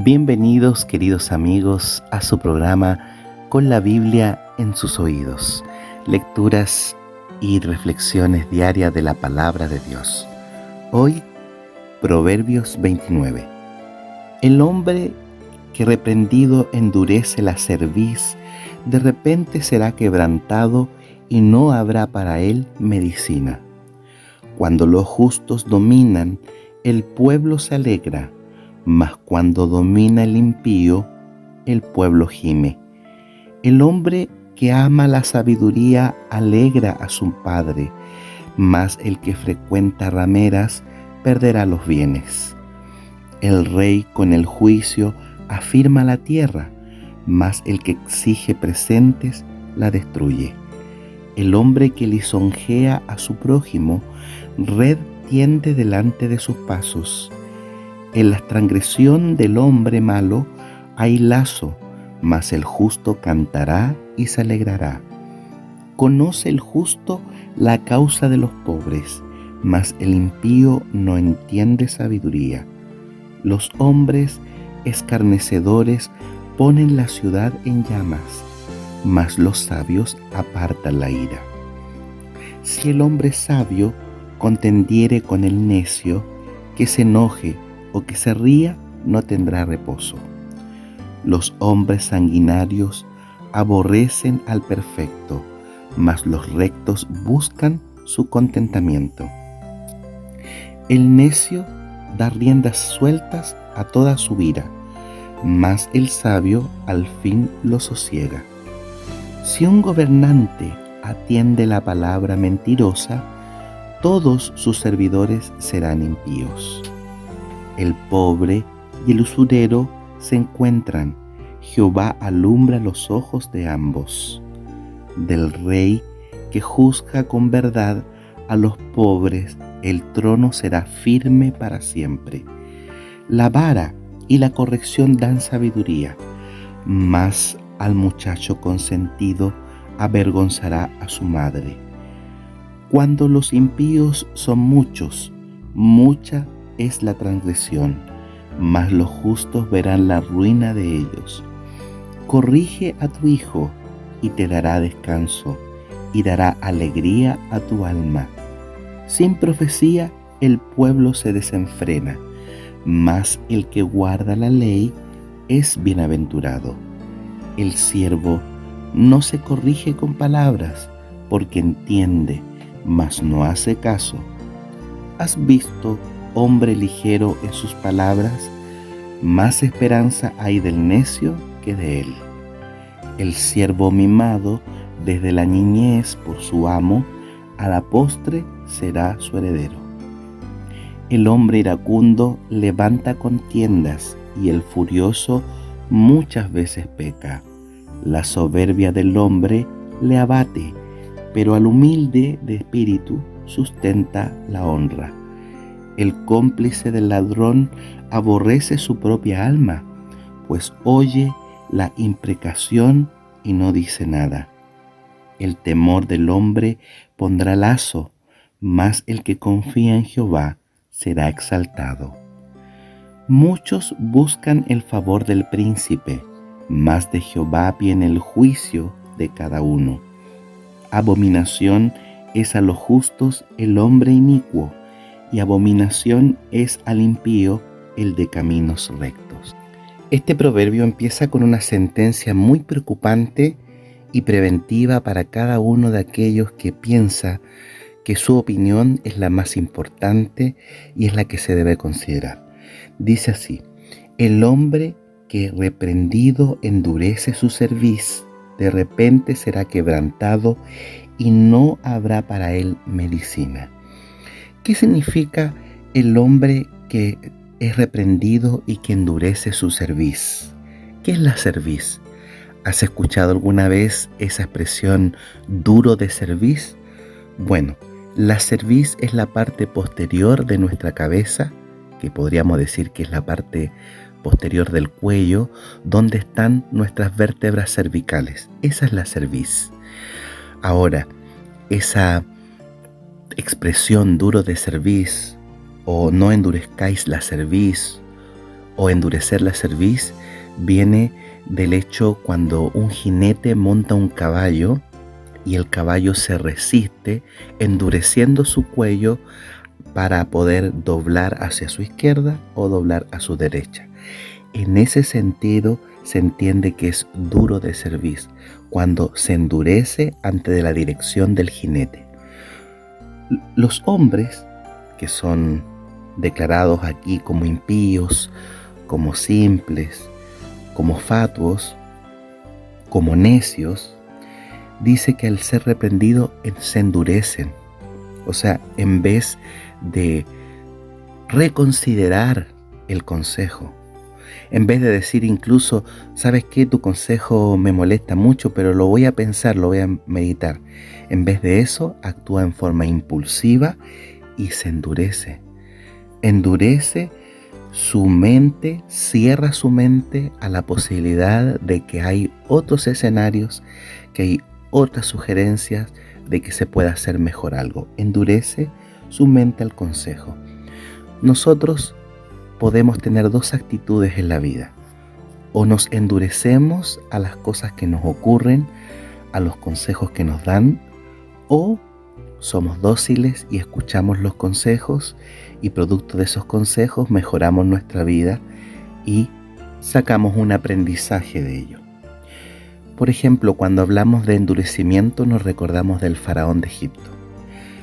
Bienvenidos, queridos amigos, a su programa Con la Biblia en sus oídos. Lecturas y reflexiones diarias de la palabra de Dios. Hoy, Proverbios 29. El hombre que reprendido endurece la cerviz, de repente será quebrantado y no habrá para él medicina. Cuando los justos dominan, el pueblo se alegra, mas cuando domina el impío, el pueblo gime. El hombre que ama la sabiduría alegra a su padre, mas el que frecuenta rameras perderá los bienes. El rey con el juicio afirma la tierra, mas el que exige presentes la destruye. El hombre que lisonjea a su prójimo, red tiende delante de sus pasos. En la transgresión del hombre malo hay lazo, mas el justo cantará y se alegrará. Conoce el justo la causa de los pobres, mas el impío no entiende sabiduría. Los hombres escarnecedores ponen la ciudad en llamas, mas los sabios apartan la ira. Si el hombre sabio contendiere con el necio, que se enoje o que se ría, no tendrá reposo. Los hombres sanguinarios aborrecen al perfecto, mas los rectos buscan su contentamiento. El necio da riendas sueltas a toda su ira, mas el sabio al fin lo sosiega. Si un gobernante atiende la palabra mentirosa, todos sus servidores serán impíos. El pobre y el usurero se encuentran, Jehová alumbra los ojos de ambos. Del rey que juzga con verdad a los pobres, el trono será firme para siempre. La vara y la corrección dan sabiduría, mas al muchacho consentido avergonzará a su madre. Cuando los impíos son muchos, mucha es la transgresión, mas los justos verán la ruina de ellos. Corrige a tu hijo y te dará descanso, y dará alegría a tu alma. Sin profecía el pueblo se desenfrena, mas el que guarda la ley es bienaventurado. El siervo no se corrige con palabras, porque entiende, mas no hace caso. ¿Has visto hombre ligero en sus palabras? Más esperanza hay del necio que de él. El siervo mimado desde la niñez por su amo, a la postre será su heredero. El hombre iracundo levanta contiendas, y el furioso muchas veces peca. La soberbia del hombre le abate, pero al humilde de espíritu sustenta la honra. El cómplice del ladrón aborrece su propia alma, pues oye la imprecación y no dice nada. El temor del hombre pondrá lazo, mas el que confía en Jehová será exaltado. Muchos buscan el favor del príncipe, mas de Jehová viene el juicio de cada uno. Abominación es a los justos el hombre inicuo, y abominación es al impío el de caminos rectos. Este proverbio empieza con una sentencia muy preocupante y preventiva para cada uno de aquellos que piensa que su opinión es la más importante y es la que se debe considerar. Dice así: el hombre que reprendido endurece su cerviz, de repente será quebrantado y no habrá para él medicina. ¿Qué significa el hombre que es reprendido y que endurece su cerviz? ¿Qué es la cerviz? ¿Has escuchado alguna vez esa expresión duro de cerviz? Bueno, la cerviz es la parte posterior de nuestra cabeza, que podríamos decir que es la parte posterior del cuello, donde están nuestras vértebras cervicales. Esa es la cerviz. Ahora, esa expresión duro de cerviz, o no endurezcáis la cerviz, o endurecer la cerviz viene del hecho cuando un jinete monta un caballo y el caballo se resiste, endureciendo su cuello para poder doblar hacia su izquierda o doblar a su derecha. En ese sentido se entiende que es duro de cerviz, cuando se endurece ante de la dirección del jinete. Los hombres que son declarados aquí como impíos, como simples, como fatuos, como necios, dice que al ser reprendido se endurecen. O sea, en vez de reconsiderar el consejo, en vez de decir incluso, ¿sabes qué? Tu consejo me molesta mucho, pero lo voy a pensar, lo voy a meditar. En vez de eso, actúa en forma impulsiva y se endurece. Endurece su mente, cierra su mente a la posibilidad de que hay otros escenarios, que hay otras sugerencias de que se pueda hacer mejor algo. Endurece su mente al consejo. Nosotros podemos tener dos actitudes en la vida. O nos endurecemos a las cosas que nos ocurren, a los consejos que nos dan, o somos dóciles y escuchamos los consejos y producto de esos consejos mejoramos nuestra vida y sacamos un aprendizaje de ello. Por ejemplo, cuando hablamos de endurecimiento nos recordamos del faraón de Egipto.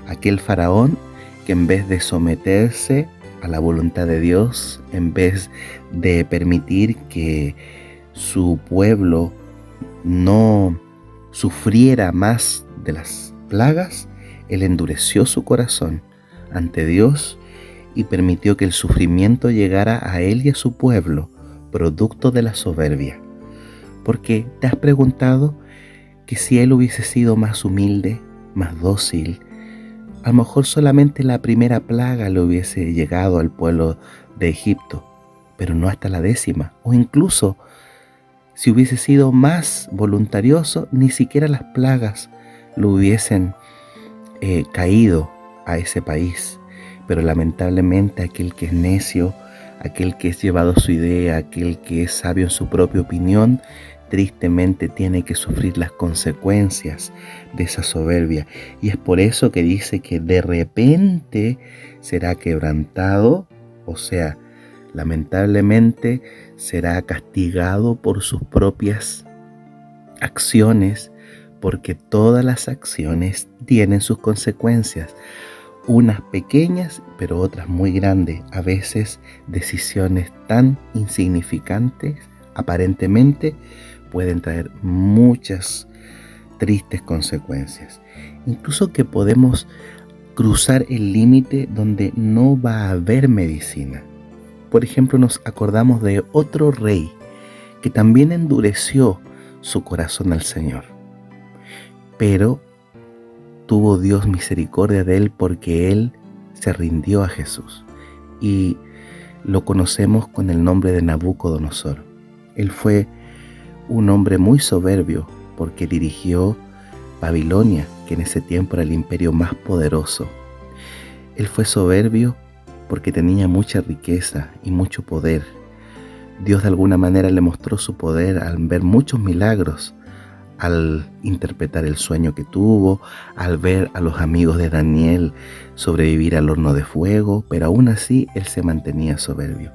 Aquel faraón que en vez de someterse a la voluntad de Dios, en vez de permitir que su pueblo no sufriera más de las plagas, él endureció su corazón ante Dios y permitió que el sufrimiento llegara a él y a su pueblo, producto de la soberbia. Porque te has preguntado que si él hubiese sido más humilde, más dócil, a lo mejor solamente la primera plaga le hubiese llegado al pueblo de Egipto, pero no hasta la 10ª. O incluso, si hubiese sido más voluntarioso, ni siquiera las plagas lo hubiesen caído a ese país. Pero lamentablemente aquel que es necio, aquel que es llevado a su idea, aquel que es sabio en su propia opinión, tristemente tiene que sufrir las consecuencias de esa soberbia. Y es por eso que dice que de repente será quebrantado, o sea, lamentablemente será castigado por sus propias acciones, porque todas las acciones tienen sus consecuencias, unas pequeñas pero otras muy grandes, a veces decisiones tan insignificantes aparentemente pueden traer muchas tristes consecuencias. Incluso que podemos cruzar el límite donde no va a haber medicina. Por ejemplo, nos acordamos de otro rey que también endureció su corazón al Señor, pero tuvo Dios misericordia de él porque él se rindió a Jesús y lo conocemos con el nombre de Nabucodonosor. Él fue un hombre muy soberbio porque dirigió Babilonia, que en ese tiempo era el imperio más poderoso. Él fue soberbio porque tenía mucha riqueza y mucho poder. Dios de alguna manera le mostró su poder al ver muchos milagros, al interpretar el sueño que tuvo, al ver a los amigos de Daniel sobrevivir al horno de fuego, pero aún así él se mantenía soberbio.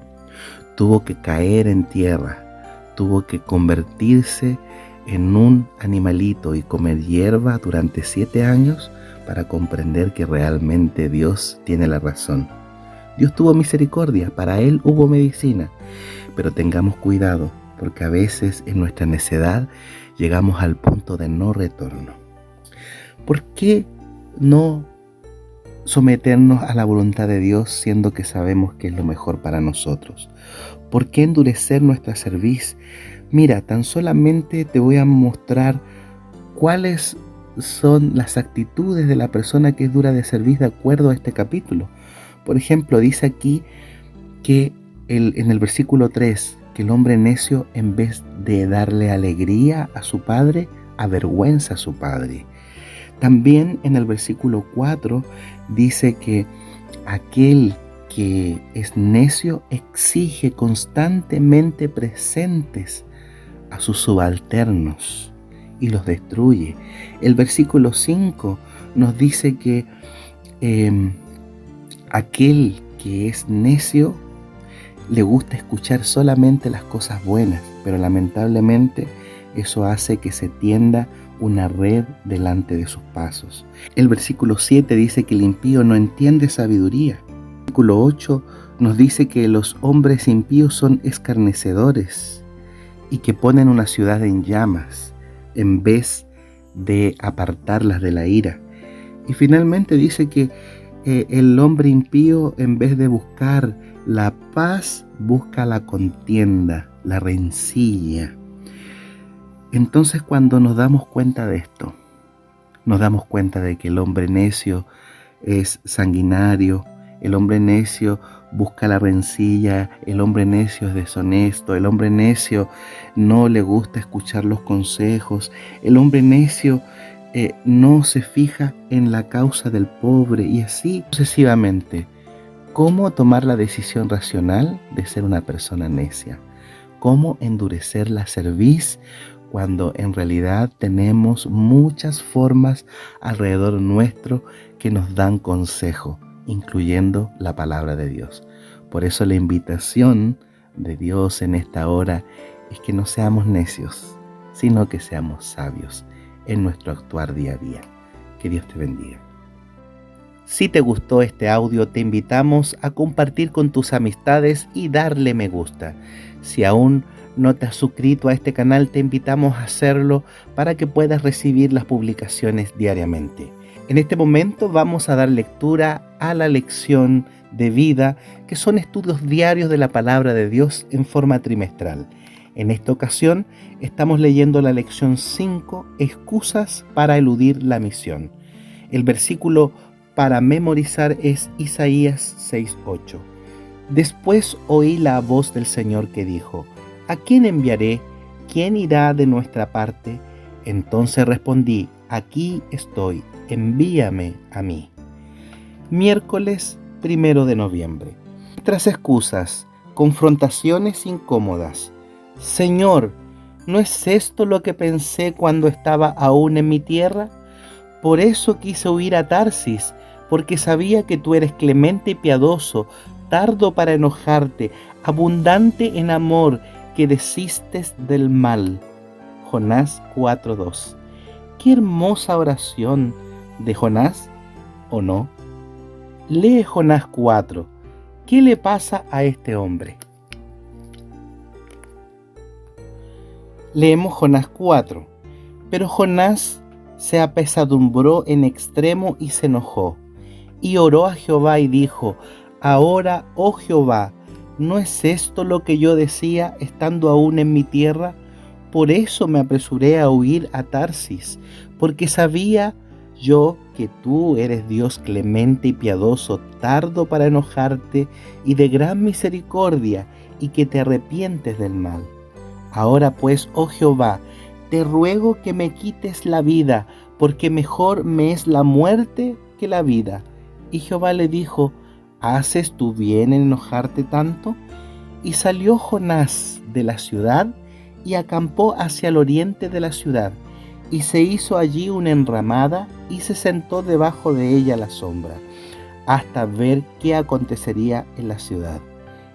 Tuvo que caer en tierra, tuvo que convertirse en un animalito y comer hierba durante 7 años para comprender que realmente Dios tiene la razón. Dios tuvo misericordia, para él hubo medicina, pero tengamos cuidado, porque a veces en nuestra necedad llegamos al punto de no retorno. ¿Por qué no someternos a la voluntad de Dios siendo que sabemos que es lo mejor para nosotros? ¿Por qué endurecer nuestra cerviz? Mira, tan solamente te voy a mostrar cuáles son las actitudes de la persona que es dura de cerviz de acuerdo a este capítulo. Por ejemplo, dice aquí que en el versículo 3, que el hombre necio, en vez de darle alegría a su padre, avergüenza a su padre. También en el versículo 4 dice que aquel que es necio exige constantemente presentes a sus subalternos y los destruye. El versículo 5 nos dice que aquel que es necio le gusta escuchar solamente las cosas buenas, pero lamentablemente eso hace que se tienda una red delante de sus pasos. El versículo 7 dice que el impío no entiende sabiduría. El versículo 8 nos dice que los hombres impíos son escarnecedores y que ponen una ciudad en llamas en vez de apartarlas de la ira. Y finalmente dice que el hombre impío, en vez de buscar la paz, busca la contienda, la rencilla. Entonces, cuando nos damos cuenta de esto, nos damos cuenta de que el hombre necio es sanguinario, el hombre necio busca la rencilla, el hombre necio es deshonesto, el hombre necio no le gusta escuchar los consejos, el hombre necio no se fija en la causa del pobre y así sucesivamente. ¿Cómo tomar la decisión racional de ser una persona necia? ¿Cómo endurecer la cerviz cuando en realidad tenemos muchas formas alrededor nuestro que nos dan consejo, incluyendo la palabra de Dios? Por eso la invitación de Dios en esta hora es que no seamos necios, sino que seamos sabios en nuestro actuar día a día. Que Dios te bendiga. Si te gustó este audio, te invitamos a compartir con tus amistades y darle me gusta. Si aún no te has suscrito a este canal, te invitamos a hacerlo para que puedas recibir las publicaciones diariamente. En este momento vamos a dar lectura a la lección de vida, que son estudios diarios de la palabra de Dios en forma trimestral. En esta ocasión estamos leyendo la lección 5, excusas para eludir la misión. El versículo para memorizar es Isaías 6:8. Después oí la voz del Señor que dijo: ¿A quién enviaré? ¿Quién irá de nuestra parte? Entonces respondí: aquí estoy, envíame a mí. Miércoles 1 de noviembre. Nuestras excusas, confrontaciones incómodas. Señor, ¿no es esto lo que pensé cuando estaba aún en mi tierra? Por eso quise huir a Tarsis, porque sabía que tú eres clemente y piadoso, tardo para enojarte, abundante en amor, que desistes del mal. Jonás 4:2. Qué hermosa oración de Jonás, ¿o no? Lee Jonás 4. ¿Qué le pasa a este hombre? Leemos Jonás 4. Pero Jonás se apesadumbró en extremo y se enojó, y oró a Jehová y dijo: ahora, oh Jehová, ¿no es esto lo que yo decía estando aún en mi tierra? Por eso me apresuré a huir a Tarsis, porque sabía yo que tú eres Dios clemente y piadoso, tardo para enojarte y de gran misericordia, y que te arrepientes del mal. Ahora pues, oh Jehová, te ruego que me quites la vida, porque mejor me es la muerte que la vida. Y Jehová le dijo: ¿haces tú bien en enojarte tanto? Y salió Jonás de la ciudad y acampó hacia el oriente de la ciudad, y se hizo allí una enramada y se sentó debajo de ella a la sombra, hasta ver qué acontecería en la ciudad.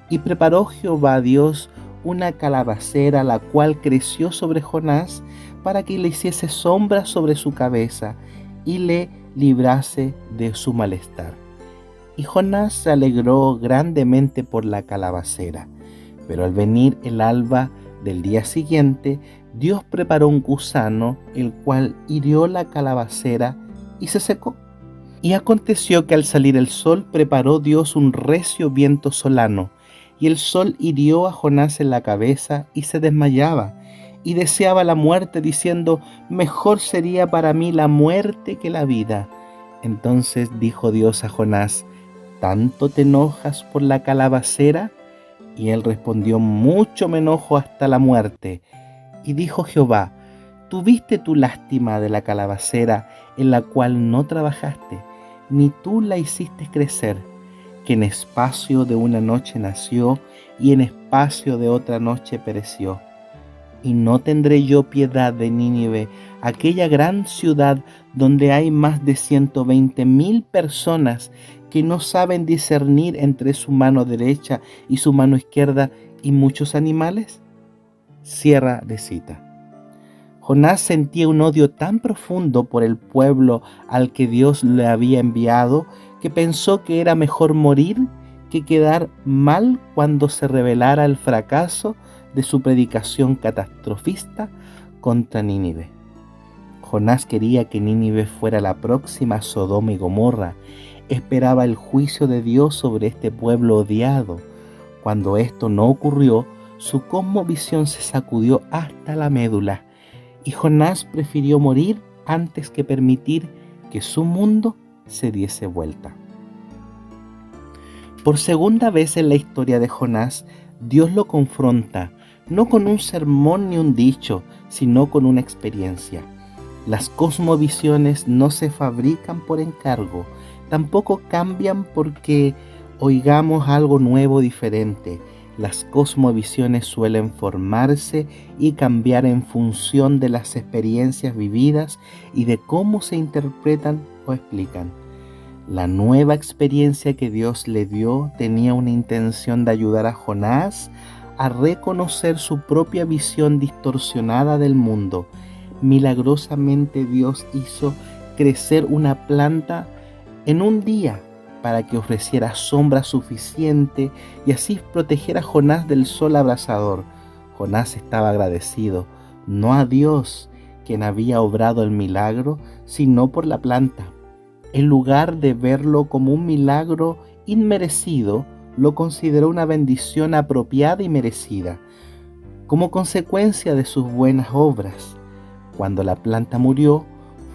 Y preparó Jehová Dios una calabacera, la cual creció sobre Jonás, para que le hiciese sombra sobre su cabeza y le librase de su malestar. Y Jonás se alegró grandemente por la calabacera. Pero al venir el alba del día siguiente, Dios preparó un gusano, el cual hirió la calabacera y se secó. Y aconteció que al salir el sol, preparó Dios un recio viento solano, y el sol hirió a Jonás en la cabeza y se desmayaba, y deseaba la muerte, diciendo: mejor sería para mí la muerte que la vida. Entonces dijo Dios a Jonás: ¿tanto te enojas por la calabacera? Y él respondió: mucho me enojo hasta la muerte. Y dijo Jehová: ¿tuviste tu lástima de la calabacera en la cual no trabajaste, ni tú la hiciste crecer, que en espacio de una noche nació y en espacio de otra noche pereció. Y no tendré yo piedad de Nínive, aquella gran ciudad donde hay más de 120,000 personas que no saben discernir entre su mano derecha y su mano izquierda y muchos animales. Cierra de cita. Jonás sentía un odio tan profundo por el pueblo al que Dios le había enviado que pensó que era mejor morir que quedar mal cuando se revelara el fracaso de su predicación catastrofista contra Nínive. Jonás quería que Nínive fuera la próxima Sodoma y Gomorra. Esperaba el juicio de Dios sobre este pueblo odiado. Cuando esto no ocurrió, su cosmovisión se sacudió hasta la médula y Jonás prefirió morir antes que permitir que su mundo se diese vuelta. Por segunda vez en la historia de Jonás, Dios lo confronta, no con un sermón ni un dicho, sino con una experiencia. Las cosmovisiones no se fabrican por encargo, tampoco cambian porque oigamos algo nuevo diferente. Las cosmovisiones suelen formarse y cambiar en función de las experiencias vividas y de cómo se interpretan o explican. La nueva experiencia que Dios le dio tenía una intención de ayudar a Jonás a reconocer su propia visión distorsionada del mundo. Milagrosamente Dios hizo crecer una planta en un día para que ofreciera sombra suficiente y así proteger a Jonás del sol abrasador. Jonás estaba agradecido, no a Dios, quien había obrado el milagro, sino por la planta. En lugar de verlo como un milagro inmerecido, lo consideró una bendición apropiada y merecida, como consecuencia de sus buenas obras. Cuando la planta murió,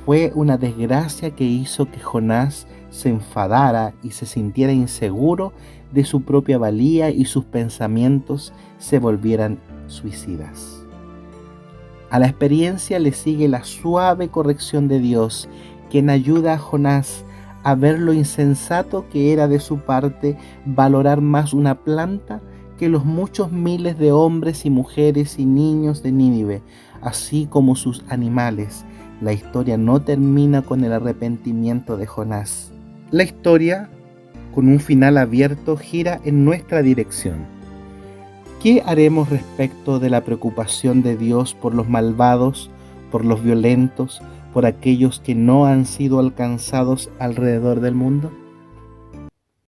fue una desgracia que hizo que Jonás se enfadara y se sintiera inseguro de su propia valía y sus pensamientos se volvieran suicidas. A la experiencia le sigue la suave corrección de Dios, quien ayuda a Jonás a ver lo insensato que era de su parte valorar más una planta que los muchos miles de hombres y mujeres y niños de Nínive, así como sus animales. La historia no termina con el arrepentimiento de Jonás. La historia, con un final abierto, gira en nuestra dirección. ¿Qué haremos respecto de la preocupación de Dios por los malvados, por los violentos, por aquellos que no han sido alcanzados alrededor del mundo?